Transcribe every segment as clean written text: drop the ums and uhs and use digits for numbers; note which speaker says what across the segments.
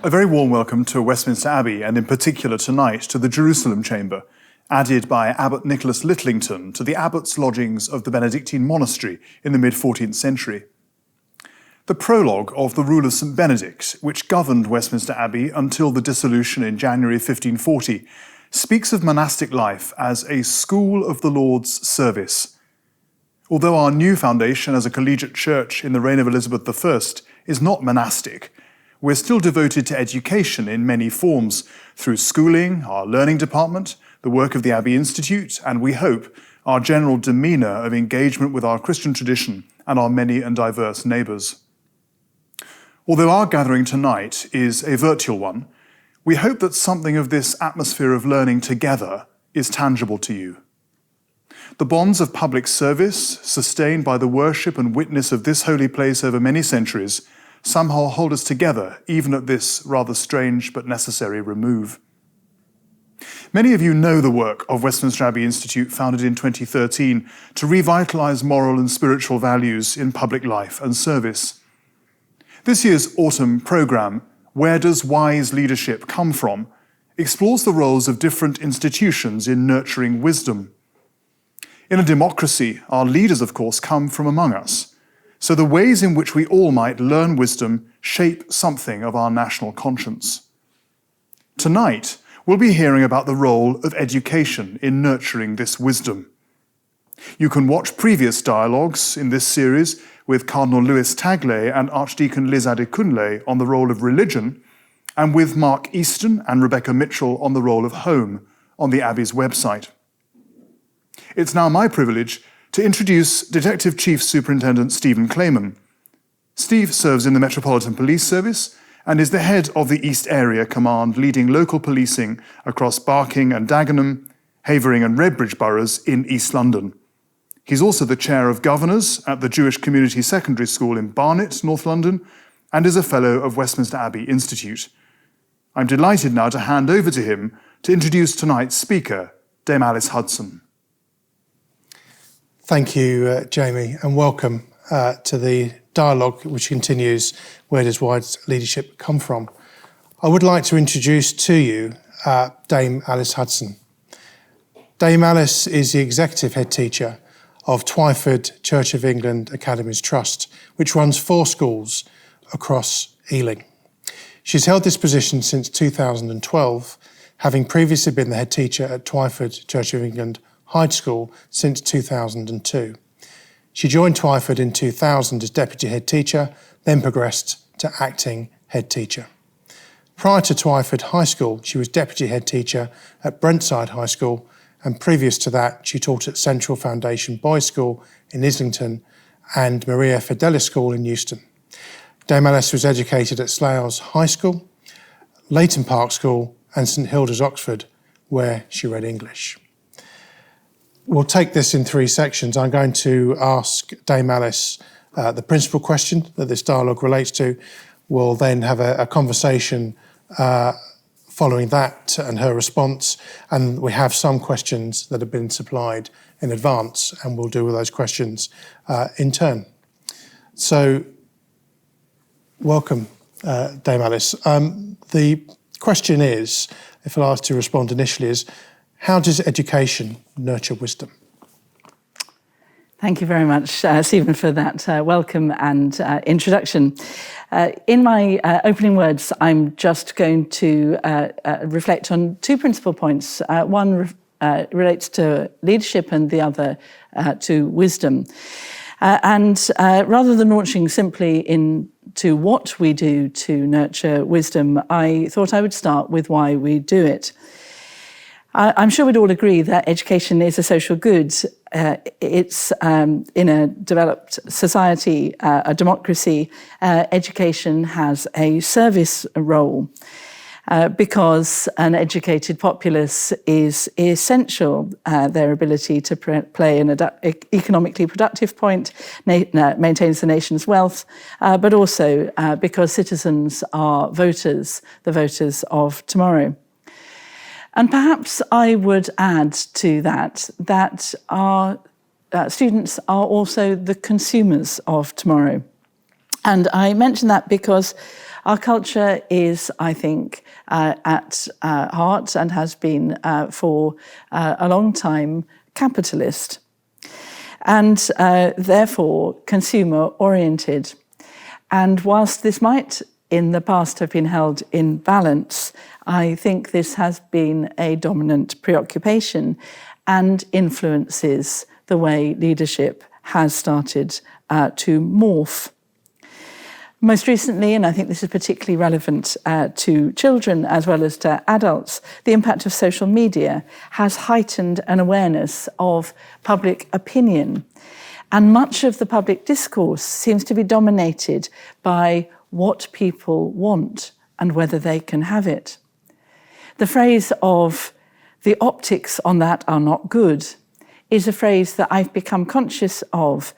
Speaker 1: A very warm welcome to Westminster Abbey, and in particular tonight to the Jerusalem Chamber, added by Abbot Nicholas Littlington to the abbot's lodgings of the Benedictine monastery in the mid-14th century. The prologue of the rule of St. Benedict, which governed Westminster Abbey until the dissolution in January 1540, speaks of monastic life as a school of the Lord's service. Although our new foundation as a collegiate church in the reign of Elizabeth I is not monastic, we're still devoted to education in many forms, through schooling, our learning department, the work of the Abbey Institute, and we hope, our general demeanour of engagement with our Christian tradition and our many and diverse neighbours. Although our gathering tonight is a virtual one, we hope that something of this atmosphere of learning together is tangible to you. The bonds of public service, sustained by the worship and witness of this holy place over many centuries, somehow hold us together, even at this rather strange but necessary remove. Many of you know the work of Westminster Abbey Institute, founded in 2013, to revitalise moral and spiritual values in public life and service. This year's autumn programme, Where Does Wise Leadership Come From?, explores the roles of different institutions in nurturing wisdom. In a democracy, our leaders, of course, come from among us. So the ways in which we all might learn wisdom shape something of our national conscience. Tonight, we'll be hearing about the role of education in nurturing this wisdom. You can watch previous dialogues in this series with Cardinal Louis Taglay and Archdeacon Liz Adekunle on the role of religion, and with Mark Easton and Rebecca Mitchell on the role of home on the Abbey's website. It's now my privilege to introduce Detective Chief Superintendent Stephen Clayman. Steve serves in the Metropolitan Police Service and is the head of the East Area Command, leading local policing across Barking and Dagenham, Havering and Redbridge boroughs in East London. He's also the Chair of Governors at the Jewish Community Secondary School in Barnet, North London, and is a Fellow of Westminster Abbey Institute. I'm delighted now to hand over to him to introduce tonight's speaker, Dame Alice Hudson.
Speaker 2: Thank you, Jamie, and welcome to the dialogue which continues, Where Does Wise Leadership Come From? I would like to introduce to you Dame Alice Hudson. Dame Alice is the Executive Head Teacher of Twyford Church of England Academies Trust, which runs 4 schools across Ealing. She's held this position since 2012, having previously been the Head Teacher at Twyford Church of England High School since 2002. She joined Twyford in 2000 as Deputy Head Teacher, then progressed to Acting Head Teacher. Prior to Twyford High School, she was Deputy Head Teacher at Brentside High School, and previous to that, she taught at Central Foundation Boys School in Islington and Maria Fidelis School in Euston. Dame Alice was educated at Slayles High School, Leighton Park School, and St Hilda's, Oxford, where she read English. We'll take this in 3 sections. I'm going to ask Dame Alice the principal question that this dialogue relates to. We'll then have a conversation following that and her response, and we have some questions that have been supplied in advance, and we'll deal with those questions in turn. So, welcome, Dame Alice. The question is, if I'll ask to respond initially, is how does education nurture wisdom?
Speaker 3: Thank you very much, Stephen, for that welcome and introduction. In my opening words, I'm just going to reflect on 2 principal points. One relates to leadership and the other to wisdom. And rather than launching simply into what we do to nurture wisdom, I thought I would start with why we do it. I'm sure we'd all agree that education is a social good. It's in a developed society, a democracy, education has a service role because an educated populace is essential. Their ability to play an economically productive point maintains the nation's wealth, but also because citizens are voters, the voters of tomorrow. And perhaps I would add to that our students are also the consumers of tomorrow. And I mention that because Our culture is, I think, at heart and has been for a long time capitalist and therefore consumer-oriented. And whilst this might in the past have been held in balance, I think this has been a dominant preoccupation and influences the way leadership has started to morph. Most recently, and I think this is particularly relevant to children as well as to adults, the impact of social media has heightened an awareness of public opinion. And much of the public discourse seems to be dominated by what people want and whether they can have it. The phrase of "the optics on that are not good" is a phrase that I've become conscious of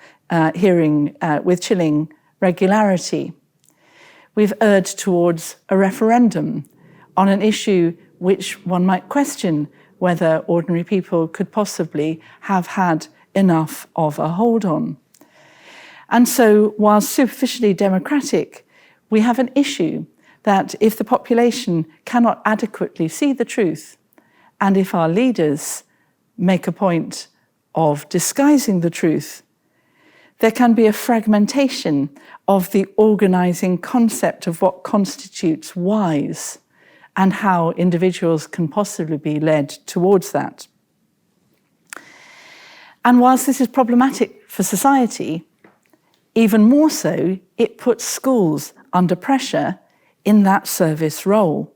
Speaker 3: hearing with chilling regularity. We've erred towards a referendum on an issue which one might question whether ordinary people could possibly have had enough of a hold on. And so, while superficially democratic, we have an issue that if the population cannot adequately see the truth, and if our leaders make a point of disguising the truth, there can be a fragmentation of the organising concept of what constitutes wise and how individuals can possibly be led towards that. And whilst this is problematic for society, even more so, it puts schools under pressure in that service role.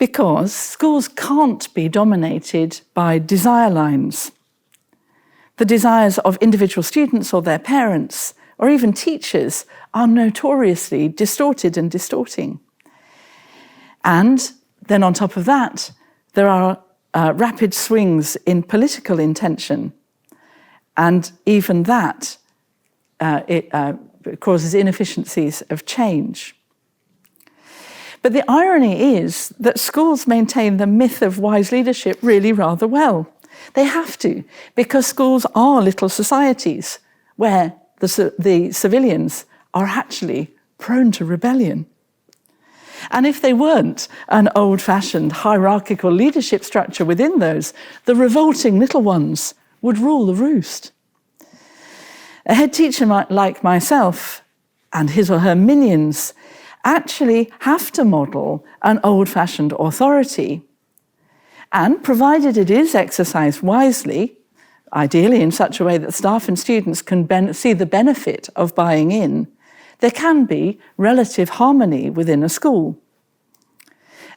Speaker 3: Because schools can't be dominated by desire lines. The desires of individual students or their parents, or even teachers, are notoriously distorted and distorting. And then on top of that, there are rapid swings in political intention. And even that causes inefficiencies of change. But the irony is that schools maintain the myth of wise leadership really rather well. They have to, because schools are little societies where the civilians are actually prone to rebellion. And if they weren't an old-fashioned hierarchical leadership structure within those, the revolting little ones would rule the roost. A head teacher like myself and his or her minions actually have to model an old-fashioned authority. And provided it is exercised wisely, ideally in such a way that staff and students can see the benefit of buying in, there can be relative harmony within a school.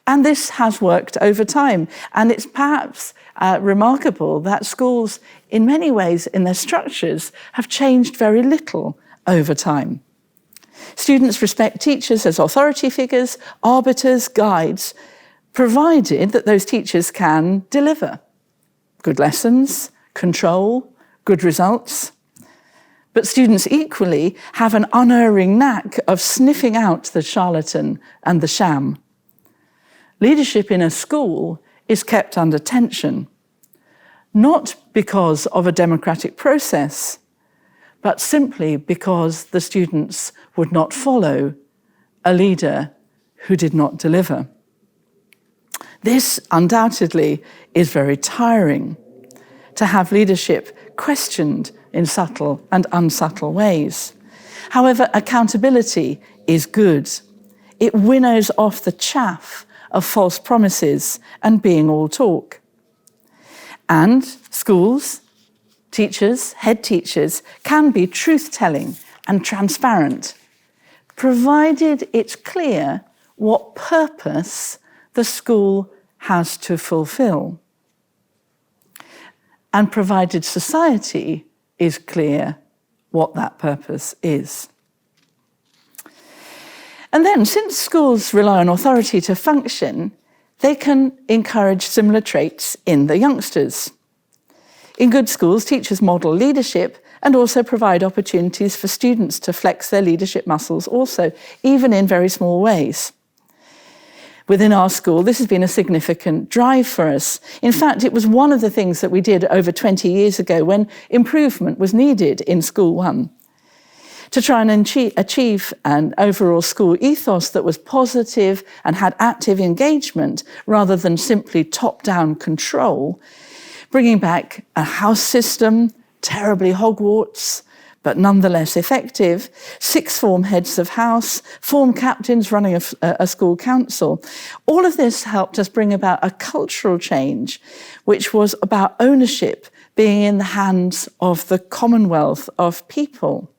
Speaker 3: And this has worked over time. And it's perhaps remarkable that schools, in many ways, in their structures, have changed very little over time. Students respect teachers as authority figures, arbiters, guides, provided that those teachers can deliver good lessons, control, good results. But students equally have an unerring knack of sniffing out the charlatan and the sham. Leadership in a school is kept under tension, not because of a democratic process, but simply because the students would not follow a leader who did not deliver. This undoubtedly is very tiring, to have leadership questioned in subtle and unsubtle ways. However, accountability is good. It winnows off the chaff of false promises and being all talk. And schools, teachers, head teachers can be truth-telling and transparent, provided it's clear what purpose the school has to fulfill, and provided society is clear what that purpose is. And then, since schools rely on authority to function, they can encourage similar traits in the youngsters. In good schools, teachers model leadership and also provide opportunities for students to flex their leadership muscles also, even in very small ways. Within our school, this has been a significant drive for us. In fact, it was one of the things that we did over 20 years ago when improvement was needed in School 1. to try and achieve an overall school ethos that was positive and had active engagement rather than simply top-down control, bringing back a house system, terribly Hogwarts, but nonetheless effective, sixth form heads of house, form captains running a school council. All of this helped us bring about a cultural change, which was about ownership being in the hands of the commonwealth of people.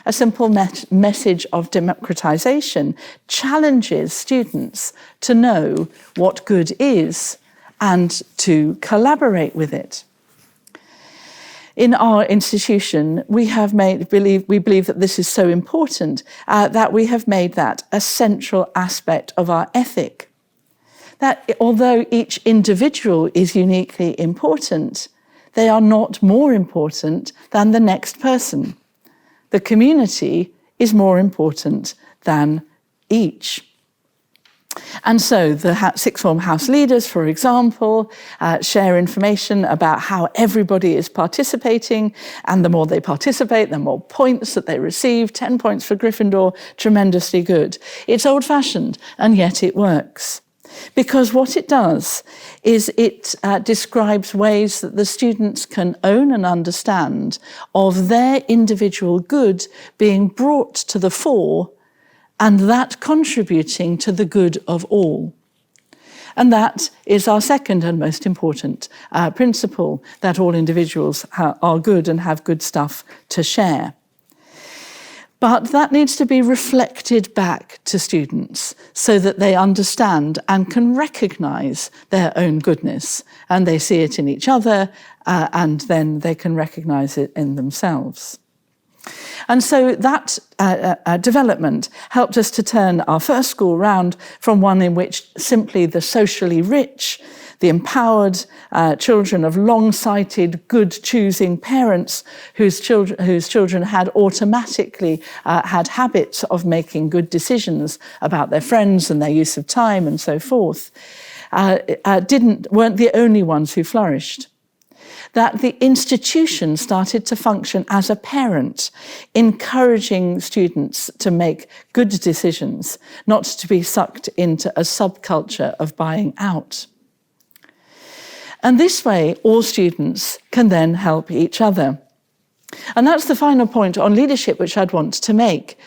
Speaker 3: A simple message of democratisation challenges students to know what good is and to collaborate with it. In our institution, we believe that this is so important that we have made that a central aspect of our ethic. That although each individual is uniquely important, they are not more important than the next person. The community is more important than each. And so the sixth form house leaders, for example, share information about how everybody is participating, and the more they participate, the more points that they receive. 10 points for Gryffindor, tremendously good. It's old-fashioned, and yet it works. Because what it does is it describes ways that the students can own and understand of their individual good being brought to the fore and that contributing to the good of all. And that is our second and most important principle, that all individuals are good and have good stuff to share. But that needs to be reflected back to students so that they understand and can recognise their own goodness, and they see it in each other, and then they can recognise it in themselves. And so that development helped us to turn our first school round from one in which simply the socially rich, the empowered children of long-sighted, good-choosing parents whose children had automatically had habits of making good decisions about their friends and their use of time and so forth, weren't the only ones who flourished. That the institution started to function as a parent, encouraging students to make good decisions, not to be sucked into a subculture of buying out. And this way, all students can then help each other. And that's the final point on leadership which I'd want to make,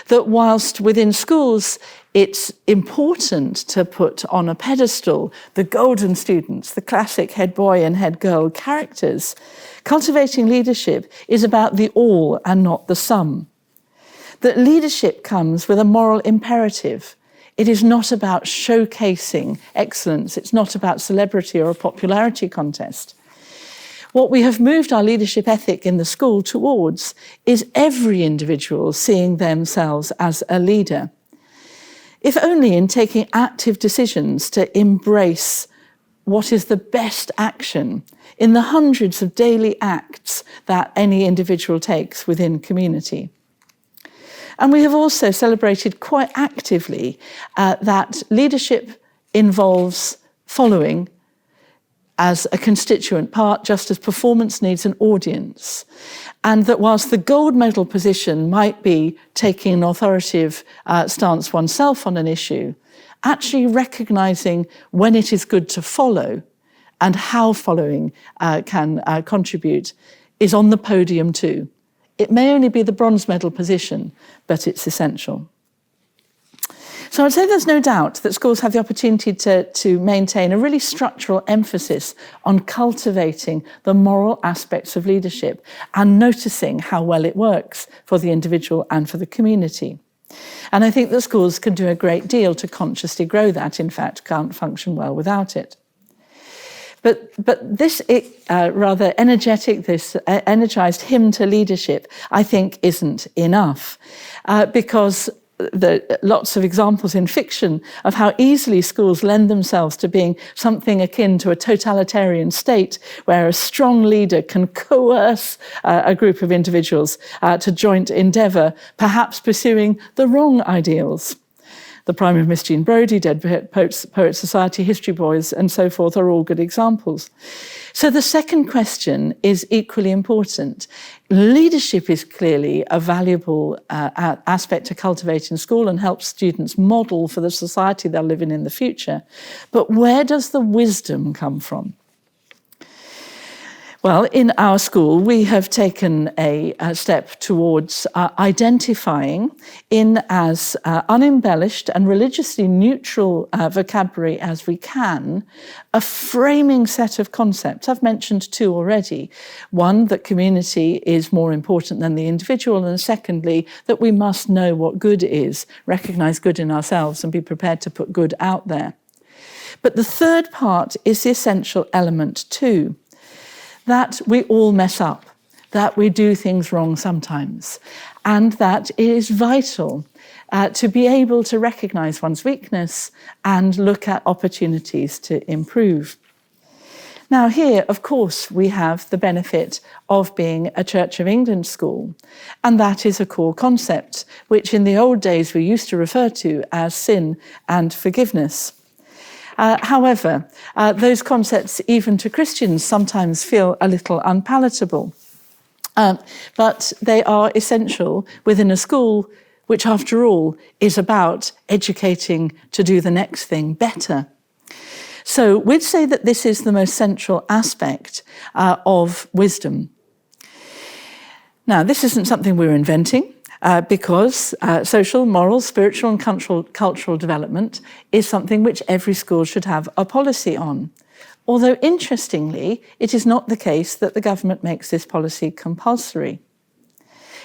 Speaker 3: that whilst within schools it's important to put on a pedestal the golden students, the classic head boy and head girl characters, cultivating leadership is about the all and not the sum. That leadership comes with a moral imperative. It is not about showcasing excellence. It's not about celebrity or a popularity contest. What we have moved our leadership ethic in the school towards is every individual seeing themselves as a leader, if only in taking active decisions to embrace what is the best action in the hundreds of daily acts that any individual takes within community. And we have also celebrated quite actively that leadership involves following as a constituent part, just as performance needs an audience. And that whilst the gold medal position might be taking an authoritative stance oneself on an issue, actually recognising when it is good to follow and how following can contribute is on the podium too. It may only be the bronze medal position, but it's essential. So I'd say there's no doubt that schools have the opportunity to maintain a really structural emphasis on cultivating the moral aspects of leadership and noticing how well it works for the individual and for the community. And I think that schools can do a great deal to consciously grow that, in fact, can't function well without it. But this rather energetic, this energised hymn to leadership, I think isn't enough because lots of examples in fiction of how easily schools lend themselves to being something akin to a totalitarian state where a strong leader can coerce a group of individuals to joint endeavour, perhaps pursuing the wrong ideals. The Prime of Miss Jean Brodie, Dead Poets Society, History Boys, and so forth are all good examples. So the second question is equally important. Leadership is clearly a valuable aspect to cultivate in school and helps students model for the society they'll live in the future. But where does the wisdom come from? Well, in our school, we have taken a step towards identifying, in as unembellished and religiously neutral vocabulary as we can, a framing set of concepts. I've mentioned two already. One, that community is more important than the individual, and secondly, that we must know what good is, recognise good in ourselves and be prepared to put good out there. But the third part is the essential element too, that we all mess up, that we do things wrong sometimes, and that it is vital to be able to recognise one's weakness and look at opportunities to improve. Now here, of course, we have the benefit of being a Church of England school, and that is a core concept, which in the old days we used to refer to as sin and forgiveness. However, those concepts, even to Christians, sometimes feel a little unpalatable. But they are essential within a school which, after all, is about educating to do the next thing better. So we'd say that this is the most central aspect of wisdom. Now, this isn't something we're inventing. Because social, moral, spiritual and cultural development is something which every school should have a policy on. Although, interestingly, it is not the case that the government makes this policy compulsory.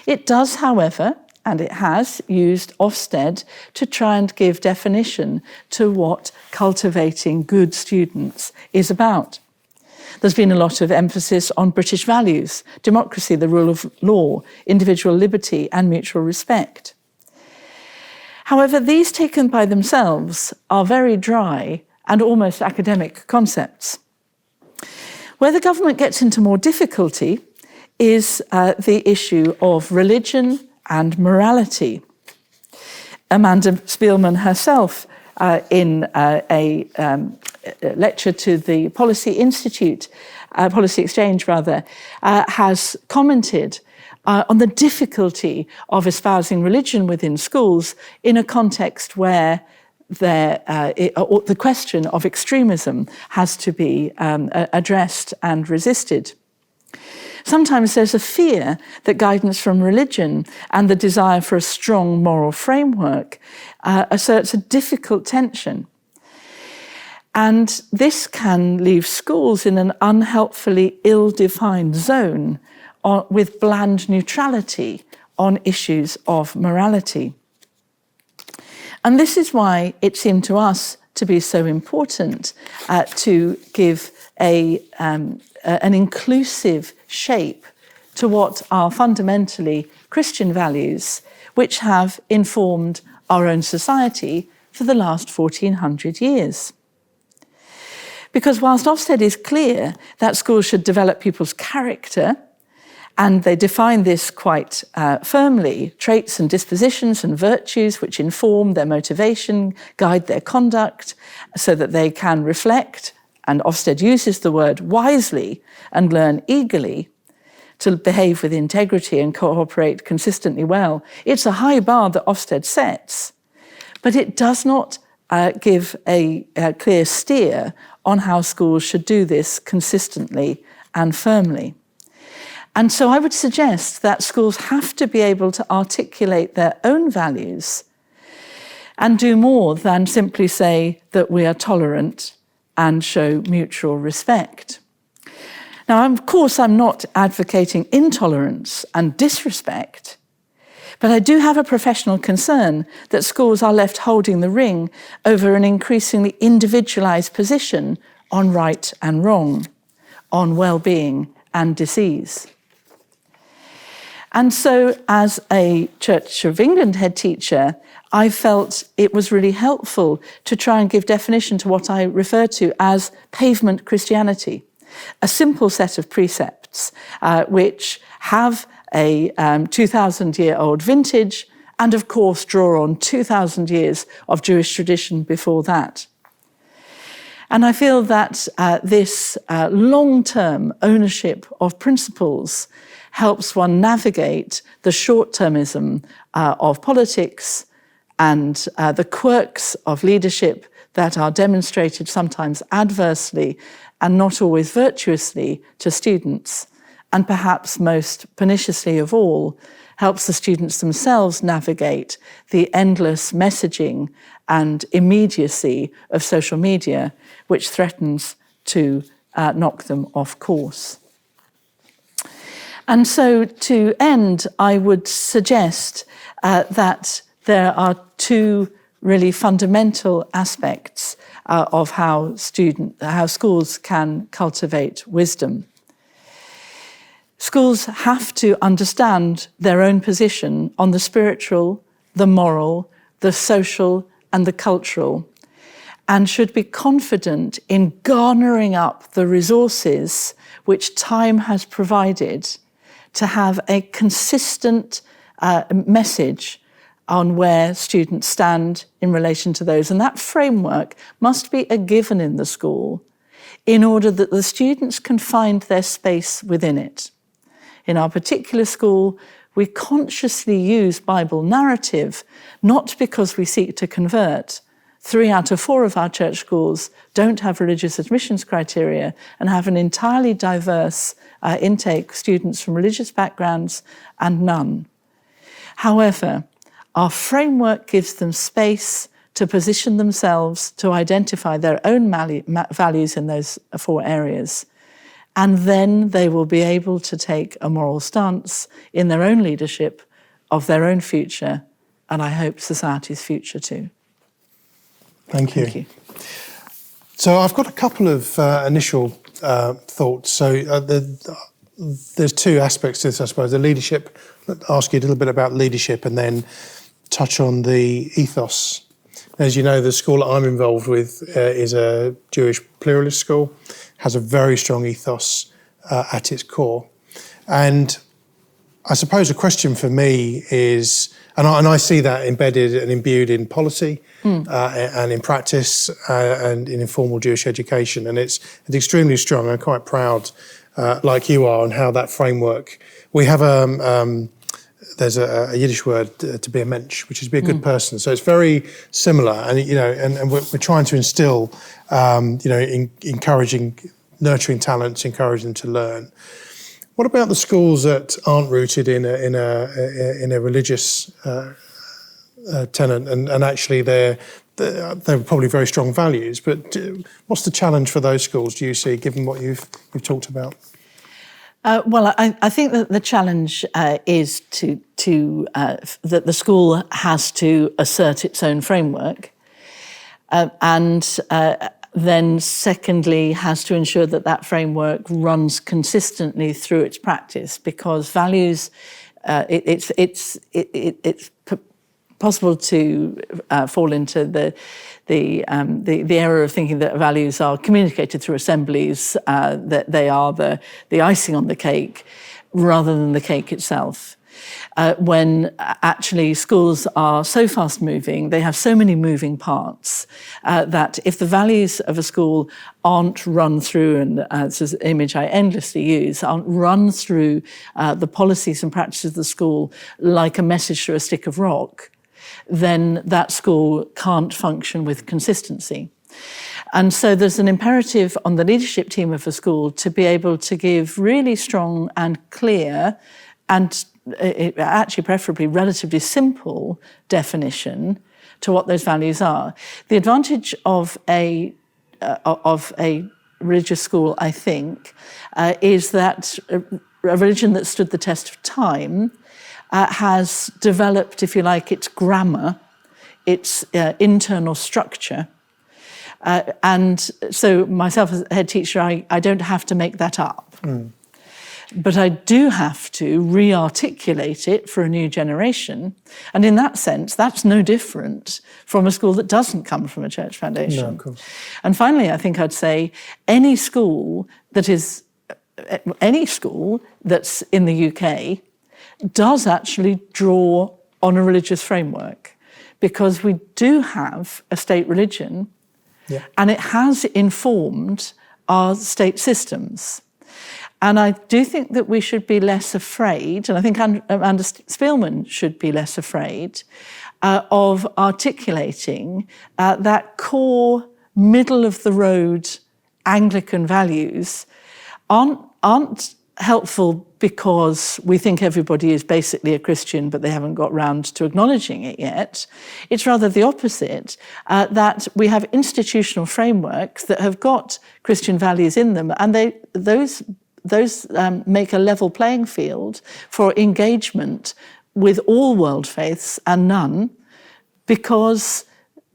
Speaker 3: It does, however, and it has used Ofsted to try and give definition to what cultivating good students is about. There's been a lot of emphasis on British values, democracy, the rule of law, individual liberty, and mutual respect. However, these taken by themselves are very dry and almost academic concepts. Where the government gets into more difficulty is the issue of religion and morality. Amanda Spielman herself, in a lecture to the Policy Institute, Policy Exchange rather, has commented on the difficulty of espousing religion within schools in a context where the question of extremism has to be addressed and resisted. Sometimes there's a fear that guidance from religion and the desire for a strong moral framework asserts a difficult tension. And this can leave schools in an unhelpfully ill-defined zone with bland neutrality on issues of morality. And this is why it seemed to us to be so important to give an inclusive shape to what are fundamentally Christian values, which have informed our own society for the last 1400 years. Because whilst Ofsted is clear that schools should develop people's character, and they define this quite firmly, traits and dispositions and virtues which inform their motivation, guide their conduct, so that they can reflect, and Ofsted uses the word wisely, and learn eagerly to behave with integrity and cooperate consistently well. It's a high bar that Ofsted sets, but it does not give a clear steer on how schools should do this consistently and firmly. And so I would suggest that schools have to be able to articulate their own values and do more than simply say that we are tolerant and show mutual respect. Now, of course, I'm not advocating intolerance and disrespect, but I do have a professional concern that schools are left holding the ring over an increasingly individualised position on right and wrong, on well-being and disease. And so, as a Church of England head teacher, I felt it was really helpful to try and give definition to what I refer to as pavement Christianity, a simple set of precepts which have a 2,000-year-old vintage and of course draw on 2,000 years of Jewish tradition before that. And I feel that this long-term ownership of principles helps one navigate the short-termism of politics and the quirks of leadership that are demonstrated sometimes adversely and not always virtuously to students, and perhaps most perniciously of all, helps the students themselves navigate the endless messaging and immediacy of social media, which threatens to knock them off course. And so to end, I would suggest that there are two really fundamental aspects of how schools can cultivate wisdom. Schools have to understand their own position on the spiritual, the moral, the social, and the cultural, and should be confident in garnering up the resources which time has provided to have a consistent message on where students stand in relation to those. And that framework must be a given in the school in order that the students can find their space within it. In our particular school, we consciously use Bible narrative, not because we seek to convert. 3 out of 4 of our church schools don't have religious admissions criteria and have an entirely diverse intake, students from religious backgrounds and none. However, our framework gives them space to position themselves, to identify their own values in those 4 areas. And then they will be able to take a moral stance in their own leadership of their own future, and I hope society's future too.
Speaker 2: Thank you.
Speaker 3: Thank you.
Speaker 2: So I've got a couple of initial thoughts. So there's 2 aspects to this, I suppose. The leadership, I'll ask you a little bit about leadership and then touch on the ethos. As you know, the school that I'm involved with is a Jewish pluralist school, has a very strong ethos at its core. And I suppose a question for me is, and I see that embedded and imbued in policy and in practice and in informal Jewish education. And it's extremely strong. I'm quite proud, like you are, on how that framework. We have there's a Yiddish word to be a mensch, which is to be a good person. So it's very similar, and and we're trying to instill, encouraging, nurturing talents, encouraging them to learn. What about the schools that aren't rooted in a religious tenet, and actually they're probably very strong values? But what's the challenge for those schools, do you see, given what you've talked about?
Speaker 3: Well, I think that the challenge is that the school has to assert its own framework, and then secondly has to ensure that that framework runs consistently through its practice, because values, it's possible to fall into the error of thinking that values are communicated through assemblies, that they are the icing on the cake rather than the cake itself. When actually schools are so fast moving, they have so many moving parts, that if the values of a school aren't run through, and this is an image I endlessly use, aren't run through the policies and practices of the school like a message through a stick of rock, then that school can't function with consistency. And so there's an imperative on the leadership team of a school to be able to give really strong and clear, and actually preferably relatively simple definition to what those values are. The advantage of a religious school, I think, is that a religion that stood the test of time has developed, if you like, its grammar, its internal structure. And so myself as a head teacher, I don't have to make that up. But I do have to re-articulate it for a new generation. And in that sense, that's no different from a school that doesn't come from a church foundation.
Speaker 2: No, of course.
Speaker 3: And finally, I think I'd say any school that's in the UK does actually draw on a religious framework, because we do have a state religion, and it has informed our state systems. And I do think that we should be less afraid, and I think Amanda Spielman should be less afraid, of articulating that core middle-of-the-road Anglican values aren't helpful because we think everybody is basically a Christian, but they haven't got round to acknowledging it yet. It's rather the opposite, that we have institutional frameworks that have got Christian values in them, and those make a level playing field for engagement with all world faiths and none, because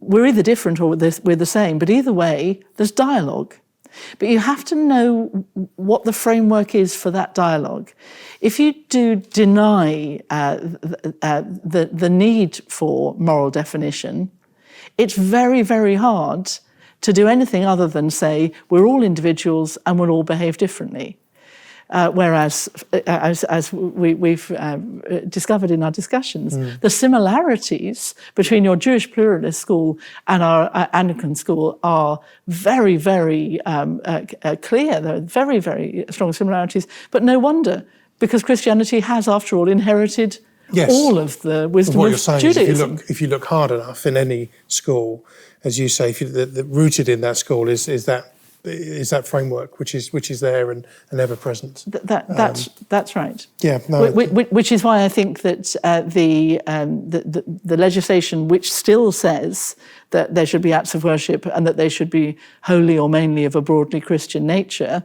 Speaker 3: we're either different or we're the same, but either way, there's dialogue. But you have to know what the framework is for that dialogue. If you do deny the need for moral definition, it's very, very hard to do anything other than say we're all individuals and we'll all behave differently. Whereas, as we've discovered in our discussions, the similarities between your Jewish pluralist school and our Anglican school are very, very clear. There are very, very strong similarities. But no wonder, because Christianity has, after all, inherited all of the wisdom
Speaker 2: what
Speaker 3: of
Speaker 2: you're saying
Speaker 3: Judaism.
Speaker 2: Is if you look hard enough in any school, as you say, rooted in that school is that framework which is there and ever present.
Speaker 3: That's right.
Speaker 2: Yeah, no.
Speaker 3: Which is why I think that the legislation which still says that there should be acts of worship and that they should be wholly or mainly of a broadly Christian nature,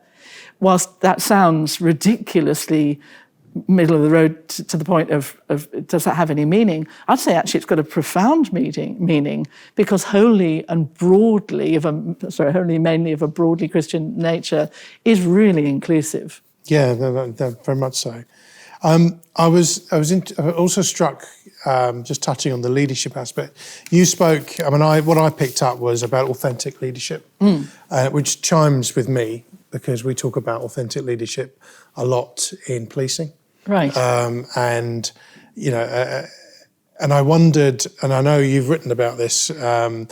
Speaker 3: whilst that sounds ridiculously middle of the road to the point of does that have any meaning? I'd say actually it's got a profound meaning, because wholly mainly of a broadly Christian nature is really inclusive.
Speaker 2: Yeah, very much so. I was also struck, just touching on the leadership aspect. You spoke. What I picked up was about authentic leadership, which chimes with me because we talk about authentic leadership a lot in policing.
Speaker 3: Right.
Speaker 2: And I wondered, and I know you've written about this in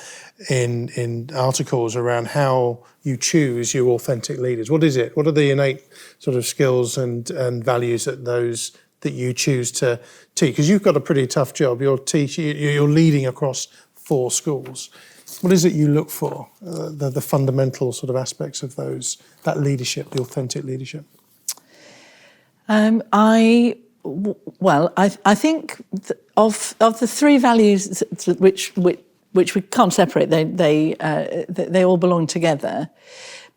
Speaker 2: articles around how you choose your authentic leaders. What is it? What are the innate sort of skills and values that you choose to teach? Because you've got a pretty tough job. You're leading across 4 schools. What is it you look for? The fundamental sort of aspects of that leadership, the authentic leadership.
Speaker 3: I think of the 3 values which we can't separate. They all belong together.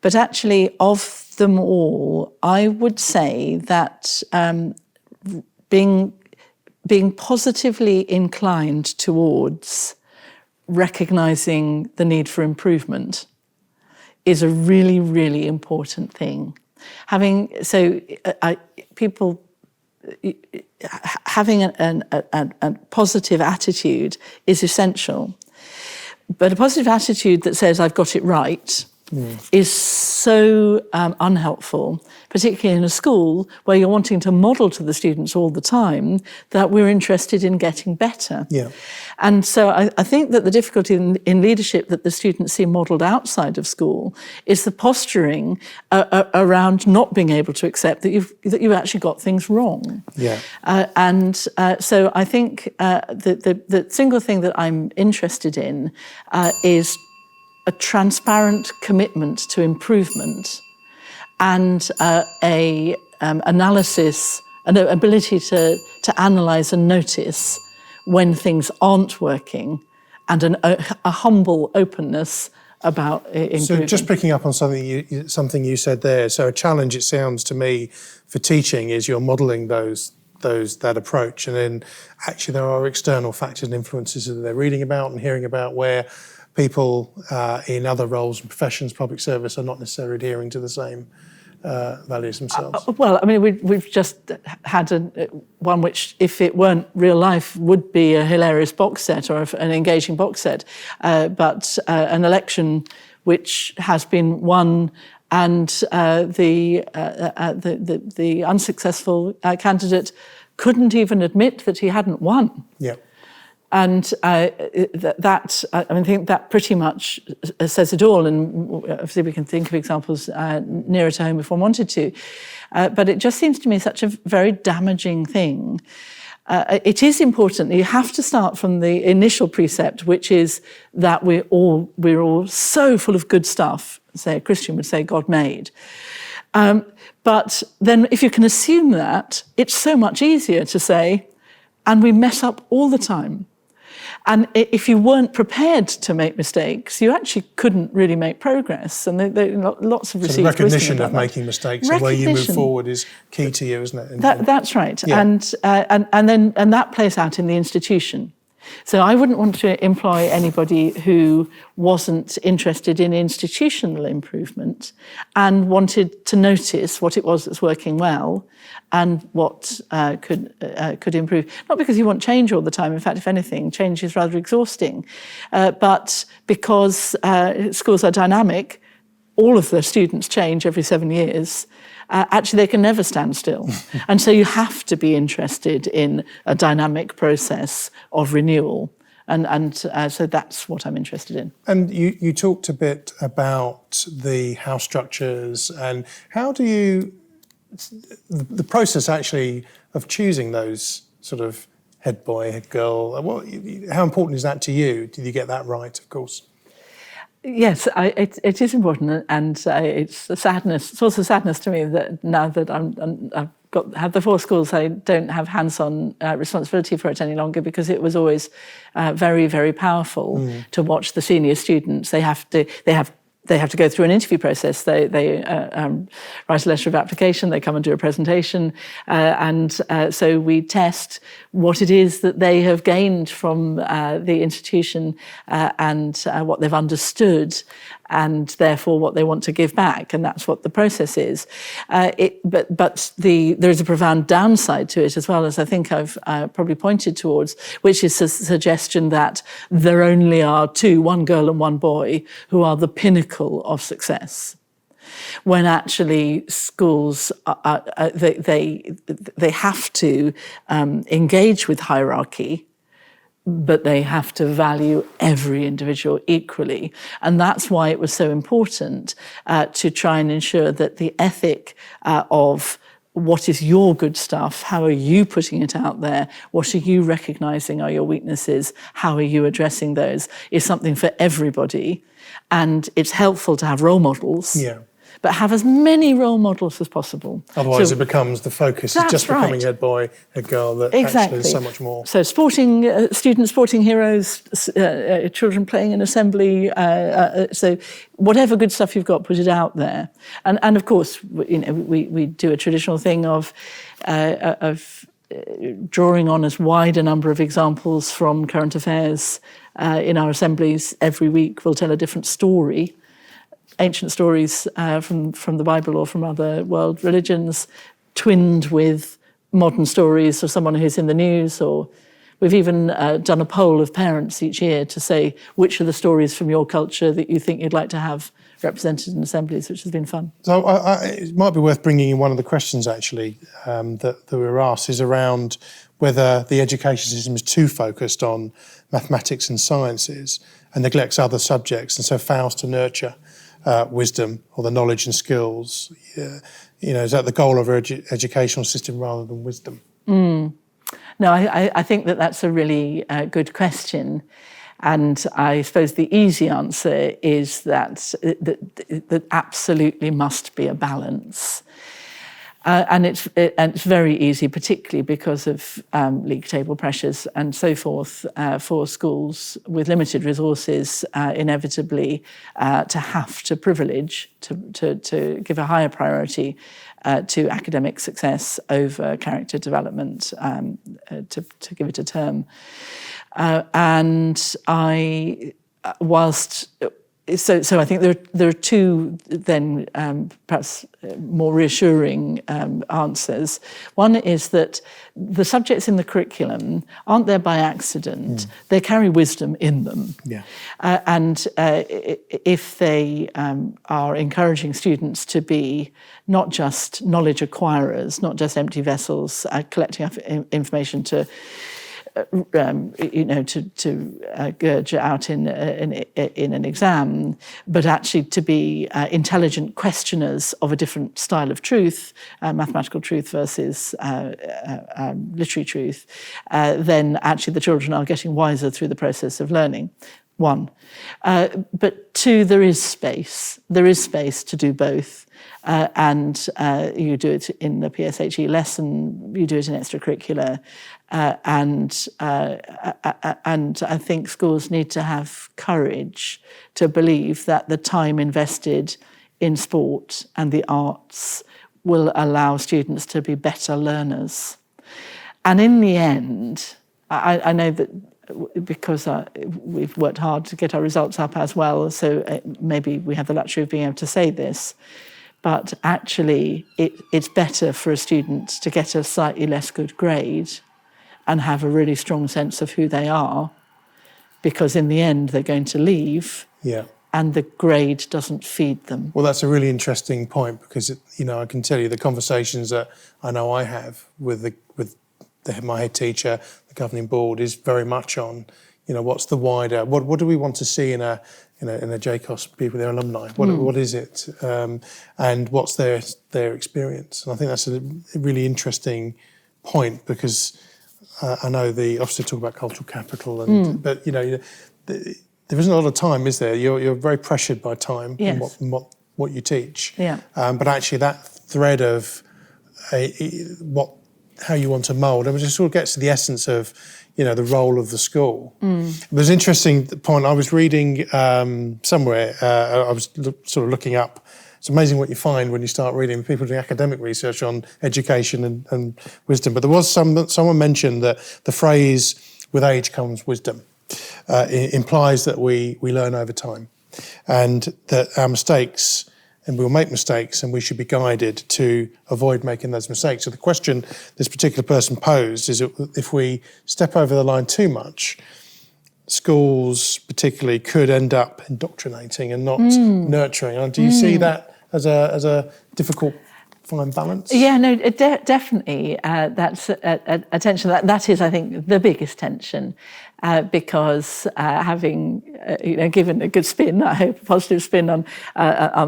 Speaker 3: But actually, of them all, I would say that being positively inclined towards recognising the need for improvement is a really, really important thing. Having a positive attitude is essential, but a positive attitude that says I've got it right is so unhelpful, particularly in a school where you're wanting to model to the students all the time that we're interested in getting better. Yeah. And so I think that the difficulty in leadership that the students see modelled outside of school is the posturing around not being able to accept that you've actually got things wrong. Yeah. So I think the single thing that I'm interested in is a transparent commitment to improvement and analysis, an ability to analyse and notice when things aren't working, and a humble openness about improving.
Speaker 2: So just picking up on something you said there, so a challenge, it sounds to me, for teaching is you're modelling that approach, and then actually there are external factors and influences that they're reading about and hearing about where people in other roles and professions, public service, are not necessarily adhering to the same values themselves.
Speaker 3: Well, I mean, we've just had one which, if it weren't real life, would be a hilarious box set or an engaging box set, but an election which has been won and the unsuccessful candidate couldn't even admit that he hadn't won.
Speaker 2: Yeah.
Speaker 3: And I think that pretty much says it all. And obviously we can think of examples nearer to home if one wanted to. But it just seems to me such a very damaging thing. It is important that you have to start from the initial precept, which is that we're all so full of good stuff. Say a Christian would say God made. But then if you can assume that, it's so much easier to say, and we mess up all the time. And if you weren't prepared to make mistakes, you actually couldn't really make progress. And lots of received
Speaker 2: so the recognition
Speaker 3: wisdom
Speaker 2: of
Speaker 3: about
Speaker 2: making mistakes and where you move forward is key to you, isn't it?
Speaker 3: That's right.
Speaker 2: Yeah.
Speaker 3: And that plays out in the institution. So I wouldn't want to employ anybody who wasn't interested in institutional improvement and wanted to notice what it was that's working well and what could improve. Not because you want change all the time. In fact, if anything, change is rather exhausting. But because schools are dynamic, all of the students change every 7 years. Actually, they can never stand still. And so you have to be interested in a dynamic process of renewal. And so that's what I'm interested in.
Speaker 2: And you talked a bit about the house structures and how do you, the process actually of choosing those sort of head boy, head girl, how important is that to you? Did you get that right, of course?
Speaker 3: Yes, it is important, and it's a sadness. It's also sadness to me that now that I've had the 4 schools, I don't have hands-on responsibility for it any longer, because it was always very, very powerful to watch the senior students. They have to go through an interview process. They write a letter of application, they come and do a presentation, and so we test what it is that they have gained from the institution and what they've understood, and therefore what they want to give back, and that's what the process is. But there is a profound downside to it as well, as I think I've probably pointed towards, which is a suggestion that there only are 2, one girl and one boy, who are the pinnacle of success. When actually schools, they have to engage with hierarchy, but they have to value every individual equally. And that's why it was so important to try and ensure that the ethic of what is your good stuff, how are you putting it out there, what are you recognising are your weaknesses, how are you addressing those, is something for everybody. And it's helpful to have role models. Yeah. But have as many role models as possible.
Speaker 2: Otherwise, it becomes the focus is just becoming head boy, head girl. That actually there's so much more.
Speaker 3: So students, sporting heroes, children playing in assembly. So whatever good stuff you've got, put it out there. And of course, we do a traditional thing of drawing on as wide a number of examples from current affairs in our assemblies. Every week, we'll tell a different story. Ancient stories from the Bible or from other world religions, twinned with modern stories of someone who's in the news. Or we've even done a poll of parents each year to say which are the stories from your culture that you think you'd like to have represented in assemblies, which has been fun.
Speaker 2: So it might be worth bringing in one of the questions actually that we were asked is around whether the education system is too focused on mathematics and sciences and neglects other subjects, and so fails to nurture wisdom or the knowledge and skills. Is that the goal of our educational system rather than wisdom?
Speaker 3: No, I think that's a really good question. And I suppose the easy answer is that absolutely must be a balance. And it's very easy, particularly because of league table pressures and so forth, for schools with limited resources, inevitably to have to privilege, to give a higher priority to academic success over character development, to give it a term. And whilst So I think there are two then perhaps more reassuring answers. One is that the subjects in the curriculum aren't there by accident. They carry wisdom in them.
Speaker 2: Yeah.
Speaker 3: And if they are encouraging students to be not just knowledge acquirers, not just empty vessels collecting information to gurge out in an exam, but actually to be intelligent questioners of a different style of truth, mathematical truth versus literary truth, then actually the children are getting wiser through the process of learning. One. But two, there is space. There is space to do both. And you do it in the PSHE lesson, you do it in extracurricular, and I think schools need to have courage to believe that the time invested in sport and the arts will allow students to be better learners. And in the end, I know that because we've worked hard to get our results up as well, so maybe we have the luxury of being able to say this, but actually it's better for a student to get a slightly less good grade and have a really strong sense of who they are, because in the end they're going to leave.
Speaker 2: Yeah.
Speaker 3: And the grade doesn't feed them.
Speaker 2: Well, that's a really interesting point, because I can tell you the conversations that I know I have with my head teacher, the governing board, is very much on, what's the wider, what do we want to see in a JCOS people, their alumni? What is it, and what's their experience? And I think that's a really interesting point, because I know the obviously talk about cultural capital, but there isn't a lot of time, is there? You're very pressured by time.
Speaker 3: Yes.
Speaker 2: And what you teach.
Speaker 3: Yeah.
Speaker 2: But actually, that thread of how you want to mould, it just sort of gets to the essence of the role of the school. There's an interesting point. I was reading somewhere. I was sort of looking up. It's amazing what you find when you start reading. People doing academic research on education and wisdom. But there was someone mentioned that the phrase "with age comes wisdom" implies that we learn over time, and that our mistakes, and we'll make mistakes, and we should be guided to avoid making those mistakes. So the question this particular person posed is, if we step over the line too much, schools particularly could end up indoctrinating and not nurturing. And do you see that as a difficult fine balance?
Speaker 3: Yeah, no, definitely. That's a tension. That is, I think, the biggest tension, because having given a good spin, I hope a positive spin on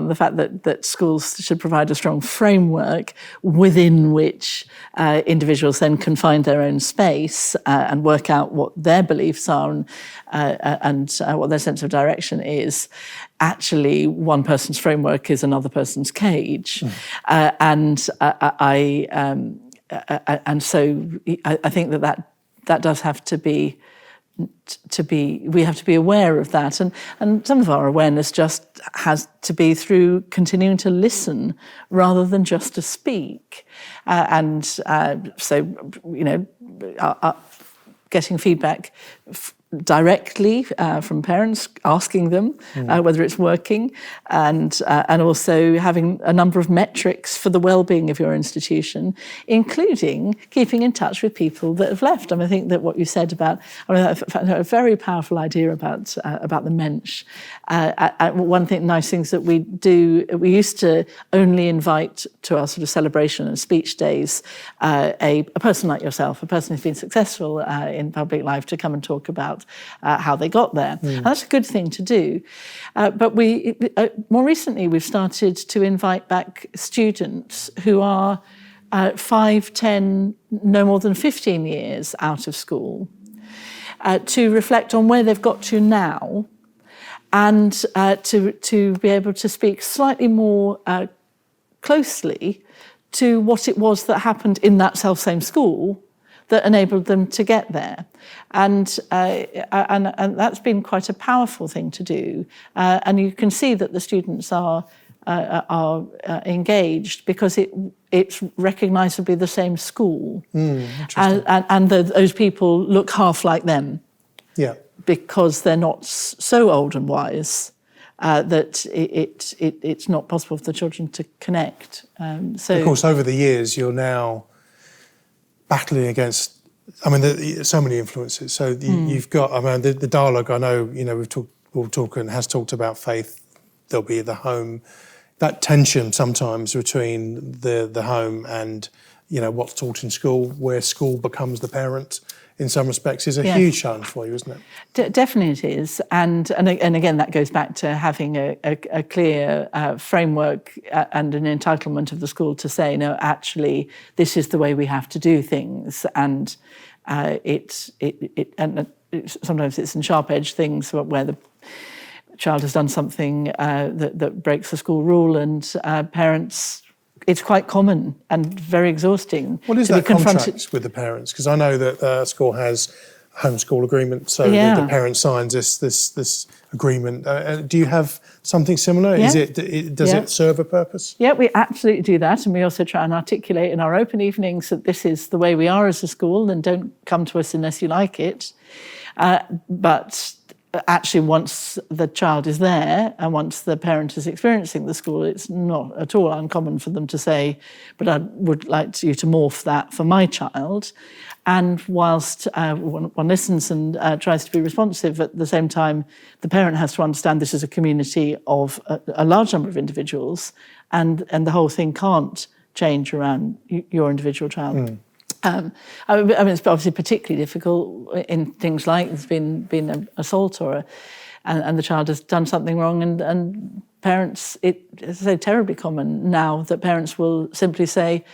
Speaker 3: the fact that schools should provide a strong framework within which individuals then can find their own space and work out what their beliefs are and what their sense of direction is. Actually, one person's framework is another person's cage, and so I think that does have to be. We have to be aware of that, and some of our awareness just has to be through continuing to listen rather than just to speak, getting feedback directly from parents, asking them whether it's working, and also having a number of metrics for the well-being of your institution, including keeping in touch with people that have left. I think that what you said about, a very powerful idea about the mensch. One thing, nice things that we do, we used to only invite to our sort of celebration and speech days a person like yourself, a person who's been successful in public life, to come and talk about how they got there. And that's a good thing to do. But we more recently, we've started to invite back students who are 5, 10, no more than 15 years out of school, to reflect on where they've got to now, and to be able to speak slightly more closely to what it was that happened in that self-same school that enabled them to get there. And that's been quite a powerful thing to do. And you can see that the students are engaged, because it's recognisably the same school. And those people look half like them.
Speaker 2: Yeah.
Speaker 3: Because they're not so old and wise, that it's not possible for the children to connect. So,
Speaker 2: of course, over the years, you're now battling against, so many influences. So you've got, the dialogue, I know, we'll talk and has talked about faith. There'll be the home, that tension sometimes between the home and, what's taught in school, where school becomes the parent in some respects, is a huge challenge for you, isn't it?
Speaker 3: Definitely it is. And again, that goes back to having a clear framework and an entitlement of the school to say, no, actually, this is the way we have to do things. And sometimes it's in sharp-edged things where the child has done something that breaks the school rule, and parents, it's quite common and very exhausting.
Speaker 2: What is
Speaker 3: to
Speaker 2: that
Speaker 3: be confronted
Speaker 2: contract with the parents? Because I know that school has homeschool agreement, so the parent signs this agreement. Do you have something similar?
Speaker 3: Yeah.
Speaker 2: Does it serve a purpose?
Speaker 3: Yeah, we absolutely do that, and we also try and articulate in our open evenings that this is the way we are as a school, and don't come to us unless you like it. But actually, once the child is there and once the parent is experiencing the school, it's not at all uncommon for them to say, but I would like you to morph that for my child. And whilst one listens and tries to be responsive, at the same time, the parent has to understand this is a community of a large number of individuals, and the whole thing can't change around your individual child. It's obviously particularly difficult in things like there's been an assault and the child has done something wrong, and parents, it's terribly common now that parents will simply say,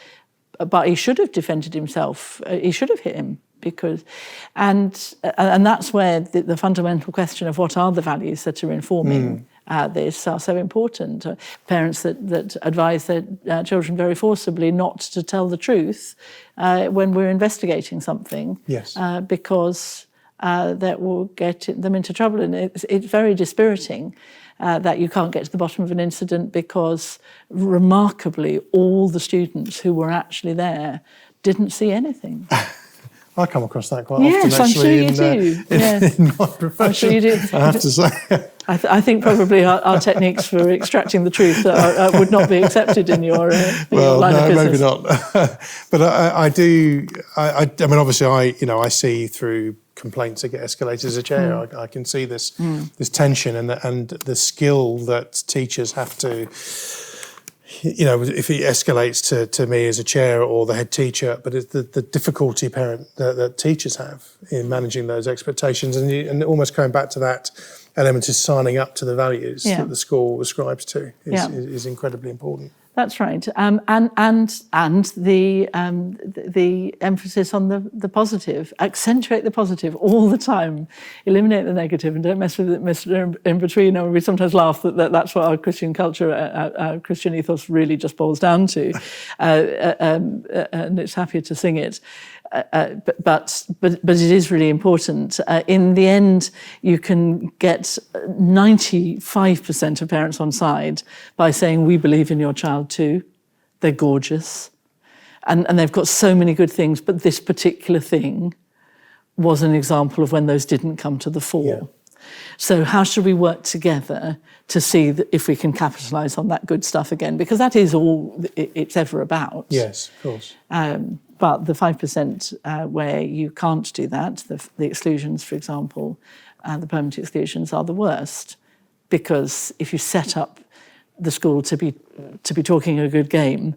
Speaker 3: but he should have defended himself, he should have hit him, and that's where the fundamental question of what are the values that are informing this are so important. Parents that advise their children very forcibly not to tell the truth when we're investigating something, because that will get them into trouble. And it's very dispiriting that you can't get to the bottom of an incident because, remarkably, all the students who were actually there didn't see anything.
Speaker 2: I come across that quite often,
Speaker 3: yes,
Speaker 2: actually.
Speaker 3: I'm sure you do.
Speaker 2: In my profession,
Speaker 3: I'm sure you do.
Speaker 2: I have to say.
Speaker 3: I think probably our techniques for extracting the truth would not be accepted in your line of business.
Speaker 2: Maybe not. But I do. Obviously, I see through complaints that get escalated as a chair. I can see this tension and the skill that teachers have to. If it escalates to me as a chair or the head teacher, but it's the difficulty that teachers have in managing those expectations, and almost going back to that element is signing up to the values that the school ascribes to is incredibly important.
Speaker 3: That's right, and the emphasis on the positive, accentuate the positive all the time, eliminate the negative, and don't mess with it in between. And we sometimes laugh that's what our Christian culture, our Christian ethos, really just boils down to, and it's happier to sing it. But it is really important. In the end, you can get 95% of parents on side by saying, we believe in your child too. They're gorgeous. And they've got so many good things, but this particular thing was an example of when those didn't come to the fore. Yeah. So how should we work together to see that if we can capitalise on that good stuff again? Because that is all it's ever about.
Speaker 2: Yes, of course.
Speaker 3: But the 5% where you can't do that, the exclusions, for example, the permanent exclusions are the worst, because if you set up the school to be talking a good game,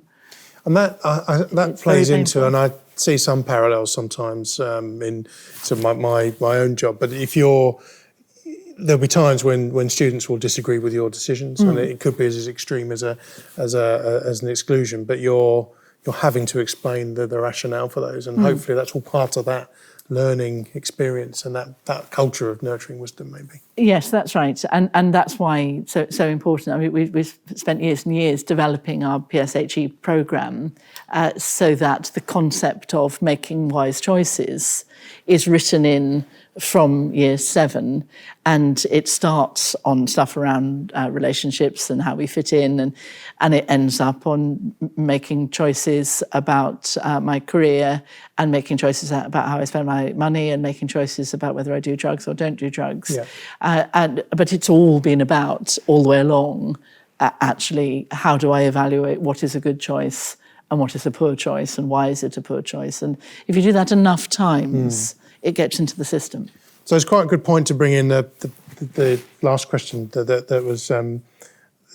Speaker 2: and that plays into, and I see some parallels sometimes in my own job. But there'll be times when students will disagree with your decisions, and it could be as extreme as an exclusion, but you're having to explain the rationale for those, and hopefully that's all part of that learning experience and that culture of nurturing wisdom, maybe.
Speaker 3: Yes, that's right, and that's why so important. I mean, we've spent years and years developing our PSHE programme so that the concept of making wise choices is written in from year 7, and it starts on stuff around relationships and how we fit in, and it ends up on making choices about my career and making choices about how I spend my money and making choices about whether I do drugs or don't do drugs. But it's all been about, all the way along, actually, how do I evaluate what is a good choice and what is a poor choice and why is it a poor choice? And if you do that enough times, it gets into the system.
Speaker 2: So it's quite a good point to bring in the last question that was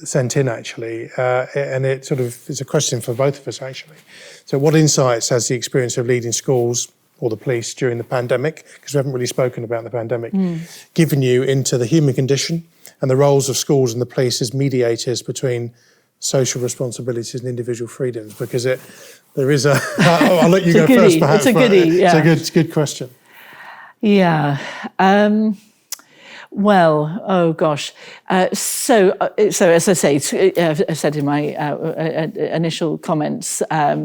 Speaker 2: sent in, actually, and it sort of is a question for both of us, actually. So what insights has the experience of leading schools or the police during the pandemic, because we haven't really spoken about the pandemic, given you into the human condition and the roles of schools and the police as mediators between social responsibilities and individual freedoms? Because there is a... I'll let you go first, perhaps.
Speaker 3: It's a goodie, yeah.
Speaker 2: It's a good question.
Speaker 3: Yeah. Well, oh gosh. So as I say, I said in my initial comments,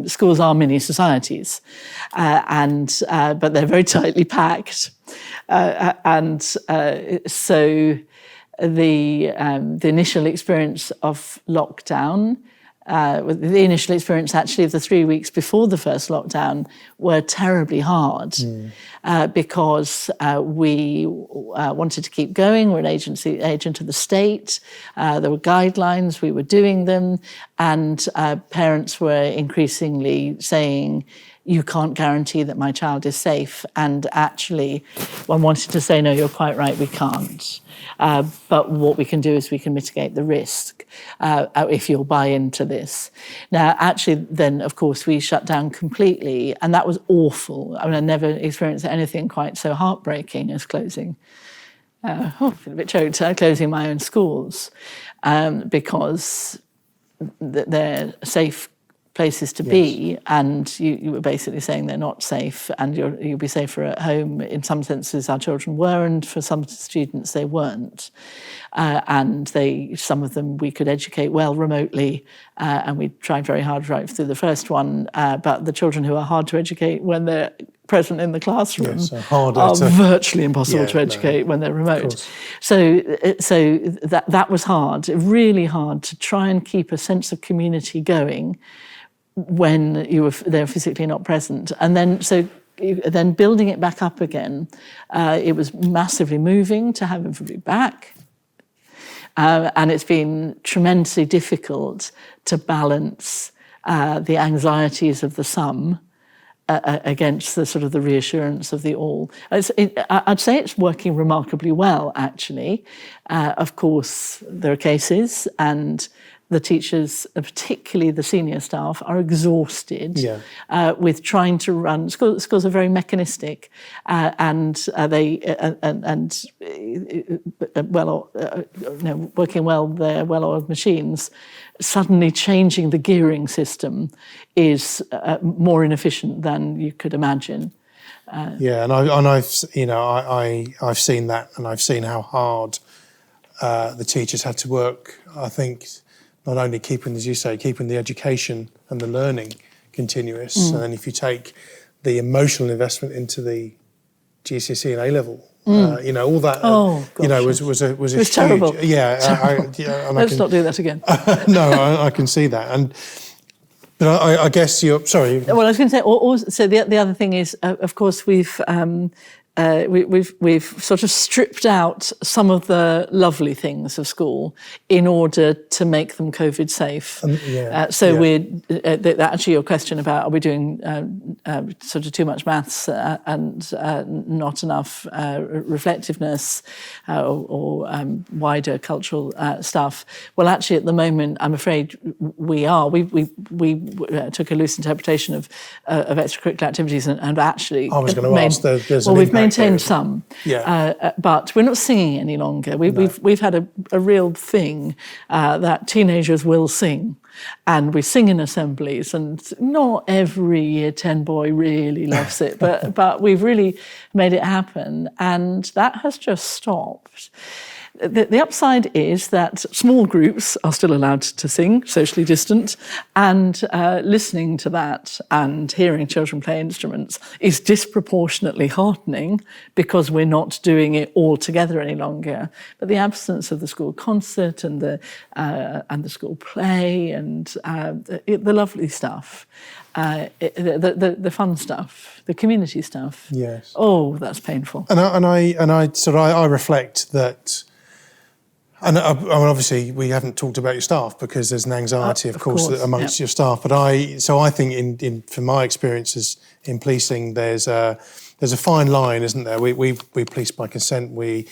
Speaker 3: schools are mini societies, but they're very tightly packed, so the initial experience of lockdown. The initial experience, actually, of the 3 weeks before the first lockdown were terribly hard because we wanted to keep going. We're an agent of the state. There were guidelines, we were doing them, and parents were increasingly saying, you can't guarantee that my child is safe. And actually, one wanted to say, no, you're quite right, we can't. But what we can do is we can mitigate the risk if you'll buy into this. Now, actually, then, of course, we shut down completely, and that was awful. I mean, I never experienced anything quite so heartbreaking as closing. I feel a bit choked, closing my own schools, because they're safe places to be, and you were basically saying they're not safe, and you'll be safer at home. In some senses, our children were, and for some students, they weren't. And some of them we could educate well remotely, and we tried very hard right through the first one. But the children who are hard to educate when they're present in the classroom are virtually impossible to educate when they're remote. So that was hard, really hard to try and keep a sense of community going when they're physically not present. And then building it back up again, it was massively moving to have everybody back. And it's been tremendously difficult to balance the anxieties of the some against the sort of the reassurance of the all. I'd say it's working remarkably well, actually. Of course, there are cases, and the teachers, particularly the senior staff, are exhausted with trying to run. Schools are very mechanistic, working well, they're well-oiled machines. Suddenly changing the gearing system is more inefficient than you could imagine.
Speaker 2: And I've seen that, and I've seen how hard the teachers had to work. I think not only keeping, as you say, keeping the education and the learning continuous, and then if you take the emotional investment into the GCSE and A-level, all that, was huge.
Speaker 3: Terrible.
Speaker 2: Let's
Speaker 3: not do that again.
Speaker 2: No, I can see that. But I guess you're sorry.
Speaker 3: Well, I was going to say. Also, the other thing is, of course, we've sort of stripped out some of the lovely things of school in order to make them COVID safe. Actually, your question about are we doing sort of too much maths and not enough reflectiveness or wider cultural stuff? Well, actually, at the moment, I'm afraid we are. We took a loose interpretation of extracurricular activities and actually.
Speaker 2: I was going to ask. There's
Speaker 3: we've maintained some, but we're not singing any longer. We've had a real thing that teenagers will sing, and we sing in assemblies, and not every Year 10 boy really loves it, but we've really made it happen, and that has just stopped. The upside is that small groups are still allowed to sing, socially distant, and listening to that and hearing children play instruments is disproportionately heartening because we're not doing it all together any longer. But the absence of the school concert and the school play and the lovely stuff the fun stuff, the community stuff.
Speaker 2: Yes.
Speaker 3: Oh, that's painful.
Speaker 2: And I reflect that. And I mean, obviously, we haven't talked about your staff because there's an anxiety, of course, amongst your staff. But I think, from my experiences in policing, there's a fine line, isn't there? We police by consent. We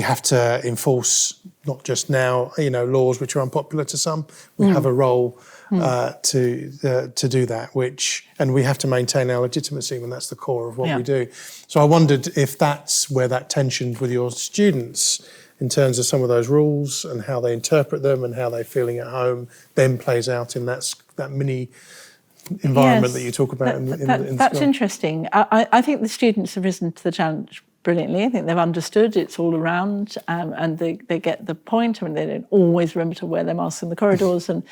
Speaker 2: have to enforce not just now, laws which are unpopular to some. We have a role to do that, and we have to maintain our legitimacy when that's the core of what we do. So I wondered if that's where that tension with your students, in terms of some of those rules and how they interpret them and how they're feeling at home, then plays out in that mini environment that you talk about in the
Speaker 3: That's
Speaker 2: school.
Speaker 3: Interesting. I think the students have risen to the challenge brilliantly. I think they've understood it's all around, and they get the point. I mean, they don't always remember to wear their masks in the corridors, and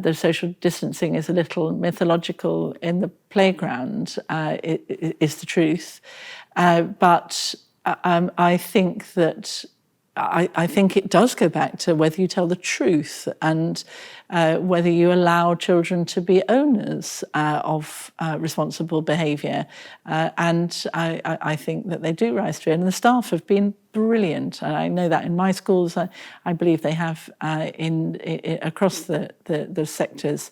Speaker 3: the social distancing is a little mythological in the playground, is the truth. But I think that I think it does go back to whether you tell the truth and whether you allow children to be owners of responsible behaviour. And I think that they do rise to it. And the staff have been brilliant. I know that in my schools, I believe they have across the sectors,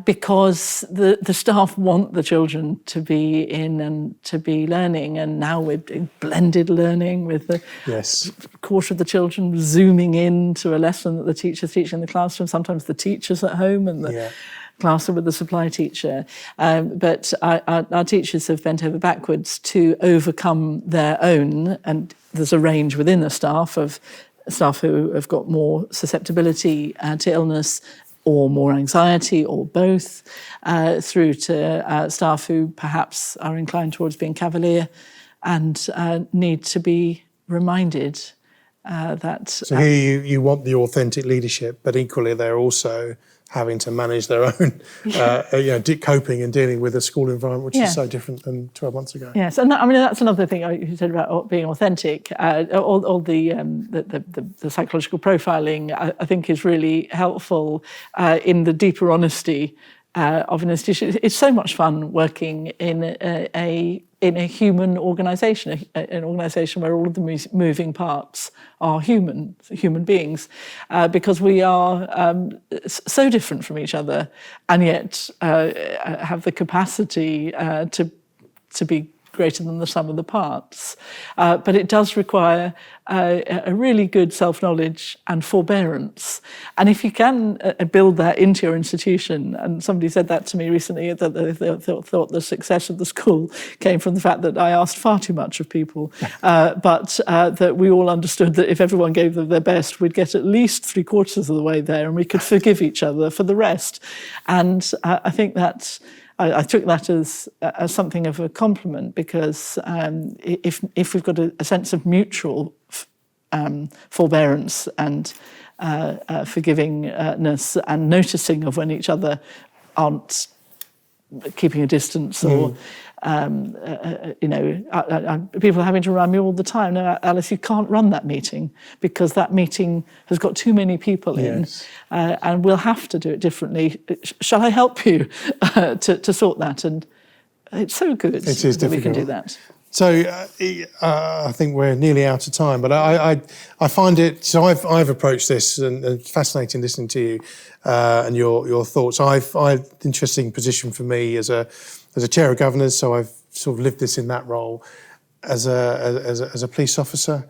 Speaker 3: because the staff want the children to be in and to be learning. And now we're doing blended learning with the quarter of the children zooming in to a lesson that the teacher's teaching in the classroom. Sometimes the teacher's at home and the classroom with the supply teacher. But our teachers have bent over backwards to overcome their own, and there's a range within the staff of staff who have got more susceptibility to illness or more anxiety or both, through to staff who perhaps are inclined towards being cavalier and need to be reminded that...
Speaker 2: So here you want the authentic leadership, but equally they're also having to manage their own coping and dealing with a school environment which is so different than 12 months ago.
Speaker 3: Yes, and that's another thing you said about being authentic. All the psychological profiling, I think, is really helpful in the deeper honesty of an institution. It's so much fun working in a human organisation, an organisation where all of the moving parts are human beings, because we are so different from each other, and yet have the capacity to be greater than the sum of the parts. But it does require a really good self-knowledge and forbearance. And if you can build that into your institution, and somebody said that to me recently, that they thought the success of the school came from the fact that I asked far too much of people, but that we all understood that if everyone gave them their best, we'd get at least 3/4 of the way there, and we could forgive each other for the rest. And I think that's... I took that as something of a compliment, because if we've got a sense of mutual forbearance and forgivingness and noticing of when each other aren't keeping a distance or people are having to remind me all the time, no, Alice, you can't run that meeting because that meeting has got too many people in, and we'll have to do it differently. Shall I help you to sort that? And it's so good
Speaker 2: it is
Speaker 3: that
Speaker 2: difficult.
Speaker 3: we can do that.
Speaker 2: So I think we're nearly out of time, but I find it. So I've approached this, and it's fascinating listening to you and your thoughts. I've interesting position for me as a chair of governors. So I've sort of lived this in that role. As a police officer,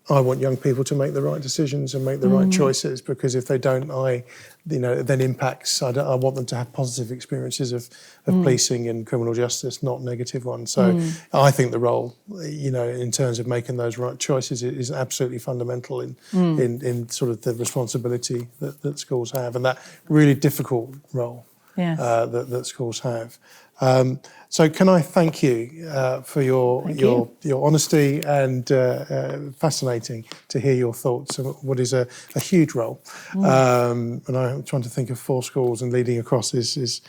Speaker 2: I want young people to make the right decisions and make the right choices, because if they don't, it then impacts. I want them to have positive experiences of policing and criminal justice, not negative ones. So I think the role, in terms of making those right choices, is absolutely fundamental in sort of the responsibility that schools have, and that really difficult role that schools have. So can I thank you for your honesty, and fascinating to hear your thoughts on what is a huge role. And I'm trying to think of 4 schools and leading across is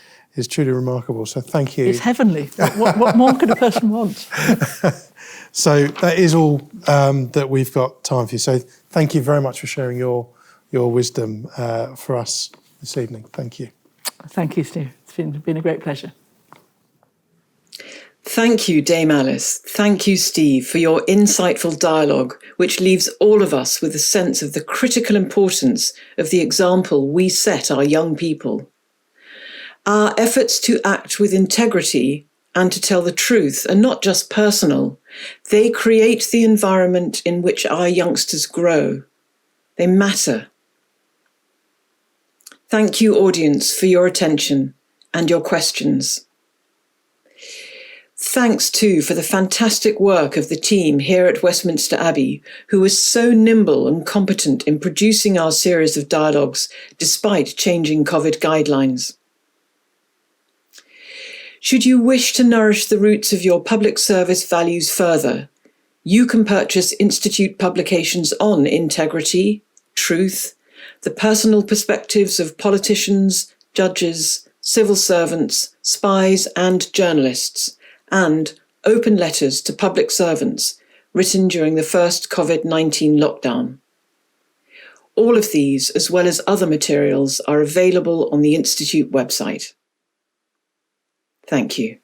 Speaker 2: truly remarkable. So thank you.
Speaker 3: It's heavenly. What more could a person want?
Speaker 2: So that is all that we've got time for you. So thank you very much for sharing your wisdom for us this evening. Thank you.
Speaker 3: Thank you, Steve. It's been a great pleasure.
Speaker 4: Thank you, Dame Alice. Thank you, Steve, for your insightful dialogue, which leaves all of us with a sense of the critical importance of the example we set our young people. Our efforts to act with integrity and to tell the truth are not just personal. They create the environment in which our youngsters grow. They matter. Thank you, audience, for your attention and your questions. Thanks too for the fantastic work of the team here at Westminster Abbey, who was so nimble and competent in producing our series of dialogues despite changing COVID guidelines. Should you wish to nourish the roots of your public service values further, you can purchase Institute publications on integrity, truth, the personal perspectives of politicians, judges, civil servants, spies, and journalists, and Open Letters to Public Servants, written during the first COVID-19 lockdown. All of these, as well as other materials, are available on the Institute website. Thank you.